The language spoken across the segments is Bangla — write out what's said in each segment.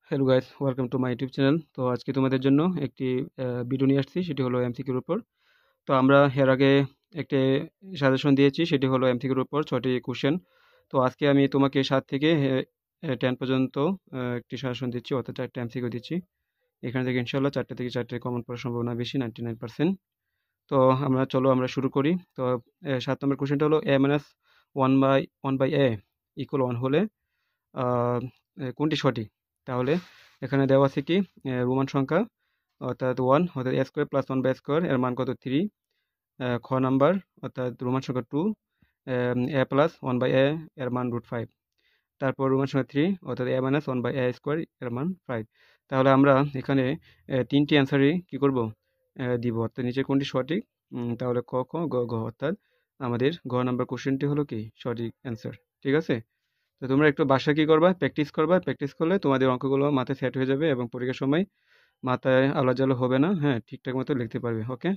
Hello guys, welcome to my YouTube channel. তো আজকে তোমাদের জন্য একটি ভিডিও নিয়ে আসছি, সেটি হলো এমসিকিউর উপর। তো আমরা এর আগে একটি সাজেশন দিয়েছি, সেটি হলো এমসিকিউর উপর 6টি কোশ্চেন। তো আজকে আমি তোমাকে 7 থেকে 10 পর্যন্ত একটি সাজেশন দিচ্ছি, অর্থাৎ 4টা এমসিকিউ দিচ্ছি। এখানে থেকে ইনশাল্লাহ 4টা থেকে 4টে কমন পড়ার সম্ভাবনা বেশি, 99%। তো আমরা শুরু করি। তো 7 নম্বর কোশ্চেনটা হলো a minus one by a equal 1 হলে কোনটি সঠিক? তাহলে এখানে দেওয়া আছে কি রোমান সংখ্যা, অর্থাৎ 1, অর্থাৎ এ স্কোয়ার প্লাস 1 বাই স্কোয়ার এর মান কত 3। খ নাম্বার, অর্থাৎ রোমান সংখ্যা 2, এ প্লাস 1 বাই এ এর মান √5। তারপর রোমান সংখ্যা 3, অর্থাৎ এ মাইনাস 1 বাই এ স্কোয়ার এর মান 5। তাহলে আমরা এখানে তিনটি অ্যান্সারই কি করব, দিব, অর্থাৎ নিচে কোনটি সঠিক। তাহলে ক খ গ ঘ, অর্থাৎ আমাদের ঘ নাম্বার কোশ্চেনটি হলো কি সঠিক অ্যান্সার। ঠিক আছে? তো তোমরা একটু বাসায় কি করবা, প্র্যাকটিস করবা। প্র্যাকটিস করলে তোমাদের অঙ্কগুলো মাথায় সেট হয়ে যাবে এবং পরীক্ষার সময় মাথায় আলো হবে না। হ্যাঁ, ঠিকঠাক মতো লিখতে পারবে। ওকে,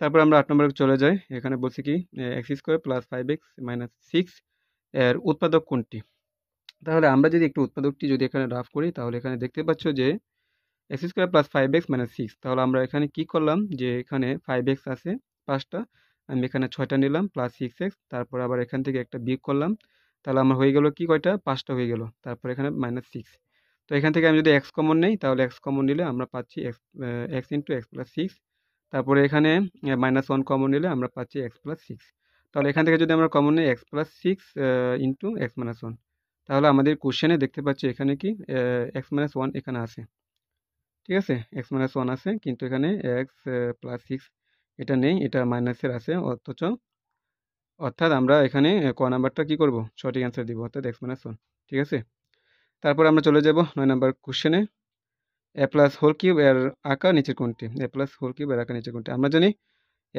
তারপর আমরা 8 নম্বরে চলে যাই। এখানে বলছি কি x square plus 5x minus 6 এর উৎপাদক কোনটি? তাহলে আমরা যদি একটু উৎপাদকটি যদি এখানে রাফ করি, তাহলে এখানে দেখতে পাচ্ছ যে x square plus 5x minus 6। তাহলে আমরা এখানে কি করলাম, যে এখানে 5x আছে 5টা, আমি এখানে 6টা নিলাম প্লাস 6x, তারপর আবার এখান থেকে একটা বিয়োগ করলাম। তাহলে আমার হয়ে গেল কি, কয়টা, 5টা হয়ে গেল। তারপর এখানে মাইনাস 6। তো এখান থেকে আমি যদি এক্স কমন নেই, তাহলে এক্স কমন নিলে আমরা পাচ্ছি এক্স ইন্টু এক্স প্লাস 6। তারপরে এখানে -1 কমন নিলে আমরা পাচ্ছি এক্স প্লাস 6। তাহলে এখান থেকে যদি আমরা কমন নিই x plus 6 into x minus 1, তাহলে আমাদের কোশ্চেনে দেখতে পাচ্ছি এখানে কি এক্স মাইনাস 1 এখানে আছে। ঠিক আছে, এক্স মাইনাস 1 আছে, কিন্তু এখানে এক্স প্লাস 6 এটা নেই, এটা মাইনাসের আছে। অর্থাৎ আমরা এখানে ক নাম্বারটা কি করব, সঠিক অ্যান্সার দিব, অর্থাৎ এক্স মাইনাস 1। ঠিক আছে, তারপর আমরা চলে যাব 9 নাম্বার কোশ্চেনে। এ প্লাস হোল কিউব এর আকার নিচের কোনটি? এ প্লাস হোল কিউব এর আকার নিচের কোনটি? আমরা জানি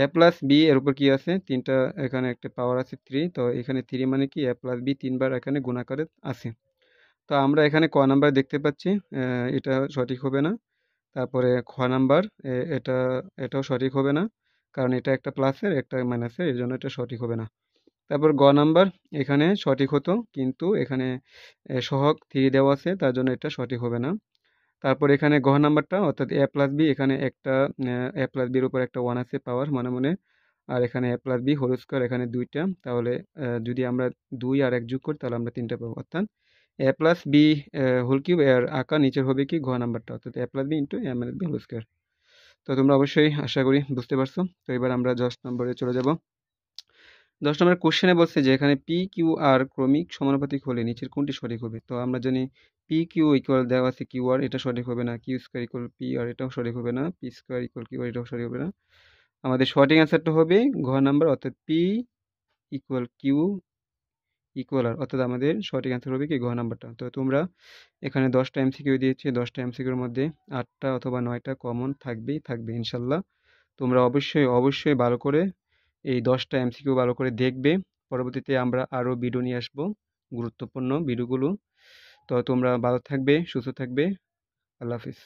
এ প্লাস বি এর উপর কি আছে, তিনটা, এখানে একটা পাওয়ার আছে 3। তো এখানে 3 মানে কি এ প্লাস বি তিনবার এখানে গুণাকারে আছে। তো আমরা এখানে ক নাম্বার দেখতে পাচ্ছি, এটা সঠিক হবে না। তারপরে খ নাম্বার, এটা এটাও সঠিক হবে না, কারণ এটা একটা প্লাসের একটা মাইনাসের, এর জন্য এটা সঠিক হবে না। তারপর গ নাম্বার, এখানে সঠিক হতো, কিন্তু এখানে সহগ 3 দেওয়া আছে, তার জন্য এটা সঠিক হবে না। তারপর এখানে ঘ নাম্বারটা, অর্থাৎ এ প্লাস বি, এখানে একটা এ প্লাস বির উপর একটা 1 আছে পাওয়ার মনে মনে, আর এখানে এ প্লাস বি হোল স্কোয়ার এখানে 2টা। তাহলে যদি আমরা 2 আর 1 যোগ করি, তাহলে আমরা 3টা পাবো। অর্থাৎ এ প্লাস বি হোল কিউব এর আকার নিচের হবে কি ঘ নাম্বারটা, অর্থাৎ এ প্লাস বি ইন্টু এ মাইনাস বি হোল স্কোয়ার। তো তোমরা অবশ্যই আশা করি বুঝতে পারছো। তো এবার আমরা 10 নম্বরে চলে যাব। 10 নম্বর কোশ্চেনে বলছে যে এখানে পি কিউ আর ক্রমিক সমানুপাতিক হলে নিচের কোনটি সঠিক হবে? তো আমরা জানি পি কিউ ইকুয়াল দেওয়া আছে কিউ আর, এটা সঠিক হবে না। Q square equal P R, এটাও সঠিক হবে না। P square equal Q R, এটাও সঠিক হবে না। আমাদের সঠিক অ্যান্সারটা হবে ঘ নাম্বার, অর্থাৎ পি ইকুয়াল কিউ ইকুয়াল আর, অর্থাৎ আমাদের সঠিক অ্যান্সার হবে কি ঘ নাম্বারটা। তো তোমরা এখানে 10টা এমসিকিউ দিয়েছি, 10টা এমসিকিউর মধ্যে 8টা অথবা 9টা কমন থাকবে ইনশাল্লাহ। তোমরা অবশ্যই ভালো করে এই 10টা এমসিকিউ ভালো করে দেখবে। পরবর্তীতে আমরা আরও ভিডিও নিয়ে আসবো, গুরুত্বপূর্ণ ভিডিওগুলো। তো তোমরা ভালো থাকবে, সুস্থ থাকবে। আল্লাহ হাফিজ।